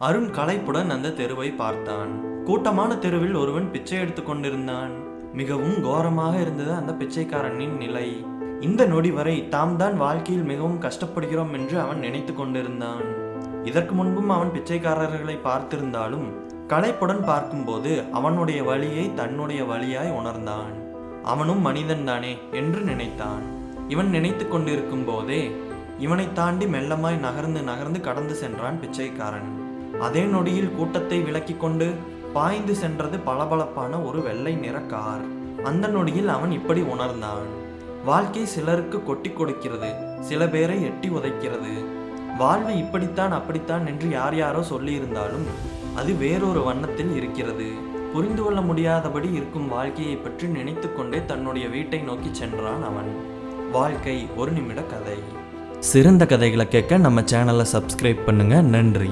அருண் களைப்புடன் அந்த தெருவை பார்த்தான். கூட்டமான தெருவில் ஒருவன் பிச்சை எடுத்து கொண்டிருந்தான். மிகவும் கோரமாக இருந்தது அந்த பிச்சைக்காரனின் நிலை. இந்த நொடி வரை தாம் தான் வாழ்க்கையில் மிகவும் கஷ்டப்படுகிறோம் என்று அவன் நினைத்து கொண்டிருந்தான். இதற்கு முன்பும் அவன் பிச்சைக்காரர்களை பார்த்திருந்தாலும் களைப்புடன் பார்க்கும்போது அவனுடைய வழியை தன்னுடைய வழியாய் உணர்ந்தான். அவனும் மனிதன்தானே என்று நினைத்தான். இவன் நினைத்து கொண்டிருக்கும் போதே இவனை தாண்டி மெல்லமாய் நகர்ந்து நகர்ந்து கடந்து சென்றான் பிச்சைக்காரன். அதே நொடியில் கூட்டத்தை விலக்கி கொண்டு பாய்ந்து சென்றது பளபளப்பான ஒரு வெள்ளை நிற கார். அந்த நொடியில் அவன் இப்படி உணர்ந்தான். வாழ்க்கை சிலருக்கு கொட்டி கொடுக்கிறது, சில பேரை எட்டி உதைக்கிறது. வாழ்வு இப்படித்தான் அப்படித்தான் என்று யார் யாரோ சொல்லி இருந்தாலும் அது வேறொரு வண்ணத்தில் இருக்கிறது. புரிந்து கொள்ள முடியாதபடி இருக்கும் வாழ்க்கையை பற்றி நினைத்து கொண்டே தன்னுடைய வீட்டை நோக்கி சென்றான் அவன். வாழ்க்கை ஒரு நிமிட கதை. சிறந்த கதைகளை கேட்க நம்ம சேனலை சப்ஸ்கிரைப் பண்ணுங்க. நன்றி.